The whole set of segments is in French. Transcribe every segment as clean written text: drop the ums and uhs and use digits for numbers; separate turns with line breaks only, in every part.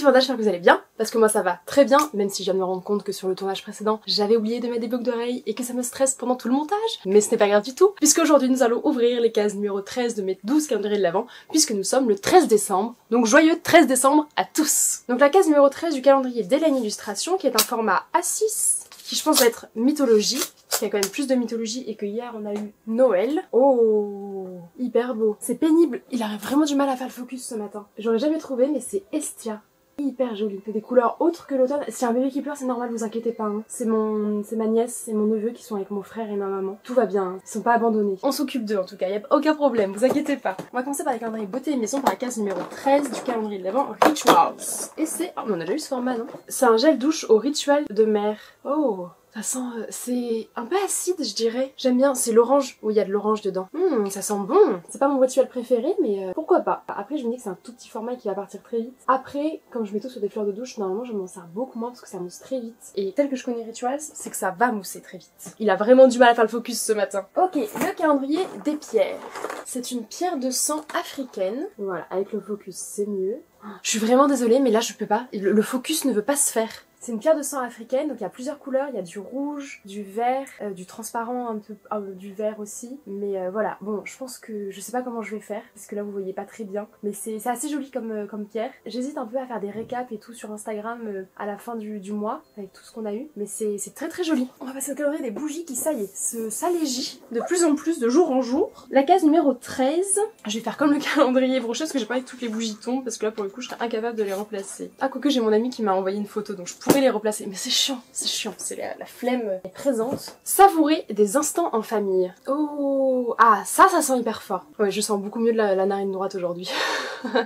petit montage, j'espère que vous allez bien, parce que moi ça va très bien, même si je viens de me rendre compte que sur le tournage précédent, j'avais oublié de mettre des boucles d'oreilles et que ça me stresse pendant tout le montage, mais ce n'est pas grave du tout, puisque aujourd'hui nous allons ouvrir les cases numéro 13 de mes 12 calendriers de l'Avent, puisque nous sommes le 13 décembre, donc joyeux 13 décembre à tous. Donc la case numéro 13 du calendrier d'Hélène Illustration, qui est un format A6, qui je pense va être mythologie, qui a quand même plus de mythologie et que hier on a eu Noël. Oh, hyper beau. C'est pénible, il aurait vraiment du mal à faire le focus ce matin. J'aurais jamais trouvé, mais c'est Estia. Hyper joli. C'est des couleurs autres que l'automne. Si un bébé qui pleure, c'est normal, vous inquiétez pas. Hein. C'est ma nièce et mon neveu qui sont avec mon frère et ma maman. Tout va bien, hein. Ils sont pas abandonnés. On s'occupe d'eux en tout cas, y a aucun problème, vous inquiétez pas. On va commencer par les calendriers beauté et maison par la case numéro 13 du calendrier de l'Avent Rituals. Et c'est... Oh, on a déjà eu ce format, non? C'est un gel douche au rituel de mer. Oh, ça sent... c'est un peu acide, je dirais. J'aime bien, c'est l'orange. Oui, il y a de l'orange dedans. Ça sent bon. C'est pas mon rituel préféré, mais pourquoi pas. Après, je me dis que c'est un tout petit format qui va partir très vite. Après, comme je mets tout sur des fleurs de douche, normalement, je m'en sers beaucoup moins parce que ça mousse très vite. Et tel que je connais Rituals, c'est que ça va mousser très vite. Il a vraiment du mal à faire le focus ce matin. Ok, le calendrier des pierres. C'est une pierre de sang africaine. Voilà, avec le focus, c'est mieux. Je suis vraiment désolée, mais là, je peux pas. Le focus ne veut pas se faire. C'est une pierre de sang africaine, donc il y a plusieurs couleurs, il y a du rouge, du vert, du transparent, un peu du vert aussi. Mais voilà, bon, je pense que je sais pas comment je vais faire, parce que là vous voyez pas très bien. Mais c'est assez joli comme pierre. J'hésite un peu à faire des récaps et tout sur Instagram à la fin du mois, avec tout ce qu'on a eu. Mais c'est très très joli. On va passer au calendrier des bougies qui, ça y est, s'allégit de plus en plus de jour en jour. La case numéro 13, je vais faire comme le calendrier broché, parce que j'ai pas envie que toutes les bougies tombent, parce que là pour le coup je serais incapable de les remplacer. Ah, quoique j'ai mon ami qui m'a envoyé une photo, donc je pourrais les replacer, mais c'est chiant, c'est la flemme est présente. Savourer des instants en famille. Oh, ah, ça sent hyper fort. Ouais, je sens beaucoup mieux de la narine droite aujourd'hui.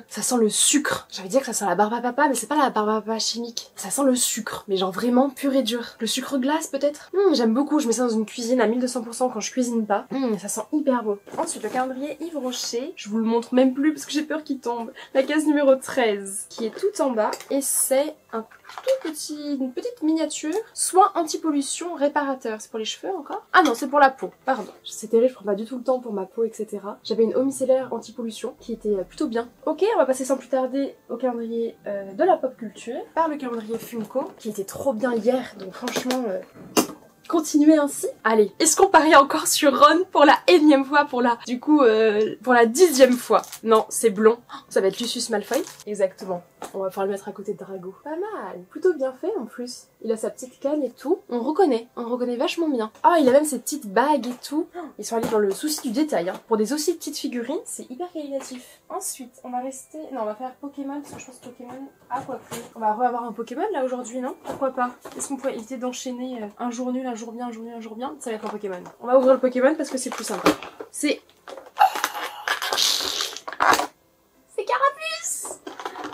Ça sent le sucre. J'avais dit que ça sent la barbe à papa, mais c'est pas la barbe à papa chimique. Ça sent le sucre, mais genre vraiment pur et dur. Le sucre glace peut-être. J'aime beaucoup, je mets ça dans une cuisine à 1200% quand je cuisine pas. Ça sent hyper bon. Ensuite, le calendrier Yves Rocher. Je vous le montre même plus parce que j'ai peur qu'il tombe. La case numéro 13, qui est tout en bas, et c'est une petite miniature, soin anti-pollution réparateur. C'est pour les cheveux encore? Ah non, c'est pour la peau, pardon. C'est terrible, je prends pas du tout le temps pour ma peau, etc. J'avais une eau micellaire anti-pollution qui était plutôt bien. Ok, on va passer sans plus tarder au calendrier de la pop culture, par le calendrier Funko, qui était trop bien hier, donc franchement... Continuez ainsi. Allez, est-ce qu'on parie encore sur Ron pour la énième fois, pour la 10e fois? Non, c'est blond. Ça va être Lucius Malfoy. Exactement. On va pouvoir le mettre à côté de Drago. Pas mal. Plutôt bien fait en plus. Il a sa petite canne et tout. On reconnaît vachement bien. Ah, il a même ses petites bagues et tout. Ils sont allés dans le souci du détail. Hein. Pour des aussi petites figurines, c'est hyper qualitatif. Ensuite, on va rester... Non, on va faire Pokémon, parce que je pense que Pokémon... Ah, quoi que... On va revoir un Pokémon là aujourd'hui, non? Pourquoi pas? Est-ce qu'on pourrait éviter d'enchaîner un jour nul, un jour bien, un jour nul, un jour bien? Ça va être un Pokémon. On va ouvrir le Pokémon parce que c'est plus sympa. C'est Carapuce!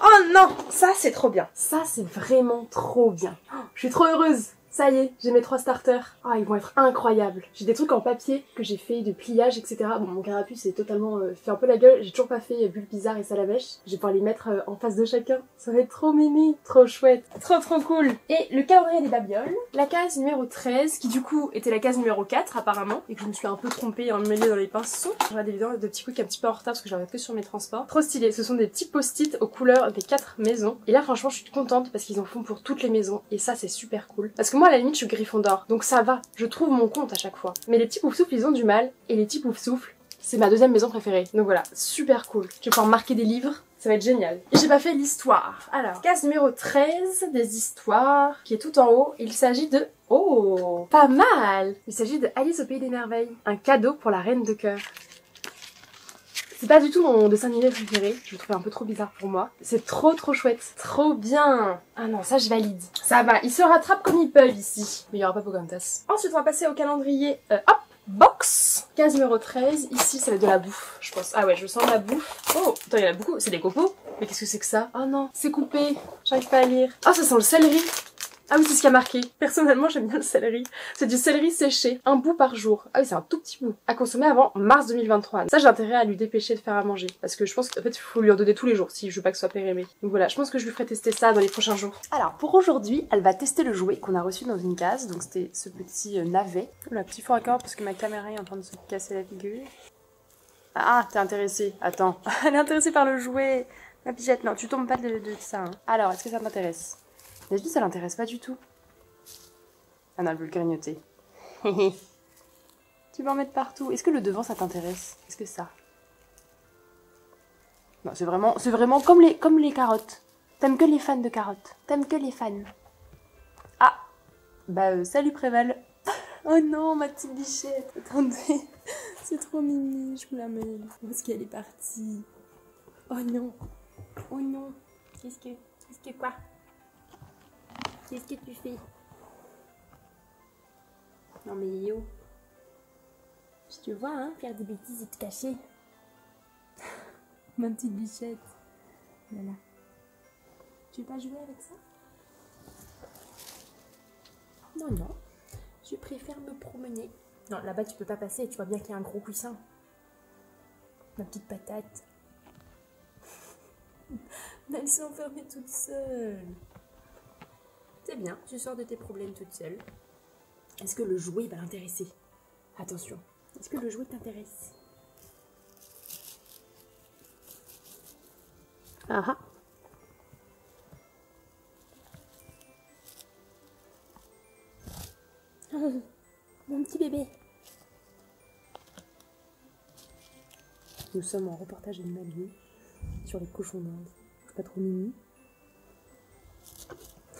Oh non! Ça c'est trop bien. Ça c'est vraiment trop bien. Je suis trop heureuse. Ça y est, j'ai mes 3 starters. Ah, ils vont être incroyables. J'ai des trucs en papier que j'ai fait de pliage, etc. Bon, mon carapuce est totalement fait un peu la gueule. J'ai toujours pas fait bulle bizarre et salamèche. Je vais pouvoir les mettre en face de chacun. Ça va être trop mimi, trop chouette, trop cool. Et le calendrier des babioles. La case numéro 13, qui du coup était la case numéro 4 apparemment, et que je me suis un peu trompée en mêlée dans les pinceaux. Je regarde des vidéos de petits trucs un petit peu en retard parce que j'en regarde que sur mes transports. Trop stylé. Ce sont des petits post-it aux couleurs des 4 maisons. Et là, franchement, je suis contente parce qu'ils en font pour toutes les maisons. Et ça, c'est super cool. Parce que moi, à la limite, je suis Gryffondor, donc ça va, je trouve mon compte à chaque fois. Mais les petits poufsouffles, ils ont du mal, et les petits poufsouffles, c'est ma deuxième maison préférée. Donc voilà, super cool. Je vais pouvoir marquer des livres, ça va être génial. Et j'ai pas fait l'histoire. Alors, case numéro 13 des histoires, qui est tout en haut, il s'agit de... Oh, pas mal! Il s'agit de Alice au Pays des Merveilles, un cadeau pour la Reine de Cœur. C'est pas du tout mon dessin animé préféré, je le trouvais un peu trop bizarre pour moi. C'est trop chouette, trop bien. Ah non, ça je valide. Ça va, ils se rattrapent comme ils peuvent ici. Mais il y aura pas Pocahontas. Ensuite on va passer au calendrier, hop, box. Case numéro 13, ici ça va être de la bouffe, je pense. Ah ouais, je sens de la bouffe. Oh, attends, il y en a beaucoup, c'est des cocos. Mais qu'est-ce que c'est que ça? Oh non, c'est coupé, j'arrive pas à lire. Ah, ça sent le céleri. Ah oui, c'est ce qui a marqué. Personnellement, j'aime bien le céleri. C'est du céleri séché, un bout par jour. Ah oui, c'est un tout petit bout. À consommer avant mars 2023. Ça, j'ai intérêt à lui dépêcher de faire à manger. Parce que je pense qu'en fait, il faut lui en donner tous les jours si je veux pas que ce soit périmé. Donc voilà, je pense que je lui ferai tester ça dans les prochains jours. Alors, pour aujourd'hui, elle va tester le jouet qu'on a reçu dans une case. Donc c'était ce petit navet. La petit fort à corps parce que ma caméra est en train de se casser la figure. Ah, t'es intéressée. Attends. Elle est intéressée par le jouet. Ma pichette, non, tu tombes pas de ça. Hein. Alors, est-ce que ça t'intéresse? D'habitude, ça l'intéresse pas du tout. Ah non, elle veut le grignoter. Tu vas en mettre partout. Est-ce que le devant, ça t'intéresse? Est-ce que ça? Non, c'est vraiment comme les carottes. T'aimes que les fans de carottes. T'aimes que les fans. Ah, bah salut Préval. Oh non, ma petite bichette. Attendez, c'est trop mimi, je vous la mets. Où est-ce qu'elle est partie? Oh non. Oh non. Qu'est-ce que quoi? Qu'est-ce que tu fais? Non mais yo. Si tu vois, hein, faire des bêtises et te cacher. Ma petite bichette. Voilà. Tu veux pas jouer avec ça? Non, non. Je préfère me promener. Non, là-bas tu peux pas passer, tu vois bien qu'il y a un gros coussin. Ma petite patate. Elle s'est enfermée toute seule. C'est bien, tu sors de tes problèmes toute seule. Est-ce que le jouet va l'intéresser? Attention, est-ce que le jouet t'intéresse? Ah ah. Oh, mon petit bébé. Nous sommes en reportage animalier sur les cochons d'Inde. C'est pas trop mimi.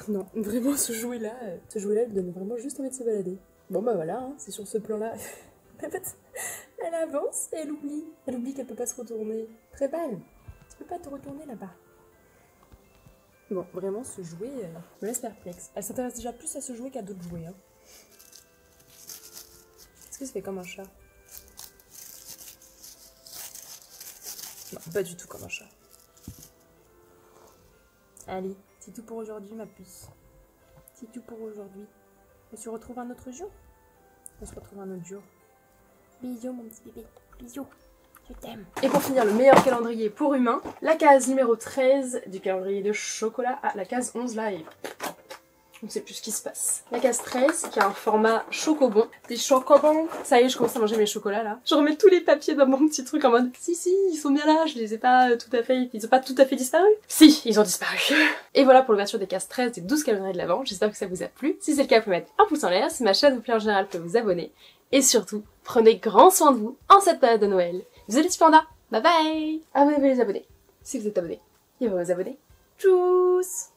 Non, vraiment ce jouet-là lui donne vraiment juste envie de se balader. Bon bah voilà, hein, c'est sur ce plan-là. Elle avance et elle oublie. Elle oublie qu'elle peut pas se retourner. Très belle. Tu peux pas te retourner là-bas. Bon, vraiment ce jouet me laisse perplexe. Elle s'intéresse déjà plus à ce jouet qu'à d'autres jouets. Hein. Est-ce que ça fait comme un chat? Non, pas du tout comme un chat. Allez, c'est tout pour aujourd'hui ma puce. C'est tout pour aujourd'hui. On se retrouve un autre jour? On se retrouve un autre jour. Bisous mon petit bébé. Bisous. Je t'aime. Et pour finir, le meilleur calendrier pour humains, la case numéro 13 du calendrier de chocolat. Ah, la case 11 là est... On ne sait plus ce qui se passe. La case 13 qui a un format chocobon. Des chocobons. Ça y est, je commence à manger mes chocolats là. Je remets tous les papiers dans mon petit truc en mode si, ils sont bien là, je les ai pas tout à fait... Ils ont pas tout à fait disparu. Si, ils ont disparu. Et voilà pour l'ouverture des cases 13 des 12 calendriers de l'Avent. J'espère que ça vous a plu. Si c'est le cas, vous pouvez mettre un pouce en l'air. Si ma chaîne vous plaît en général, vous pouvez vous abonner. Et surtout, prenez grand soin de vous en cette période de Noël. Vous êtes les petits pandas. Bye bye. Abonnez-vous les abonnés. Si vous êtes abonnés. Et vous vous abonnez. Tchuss.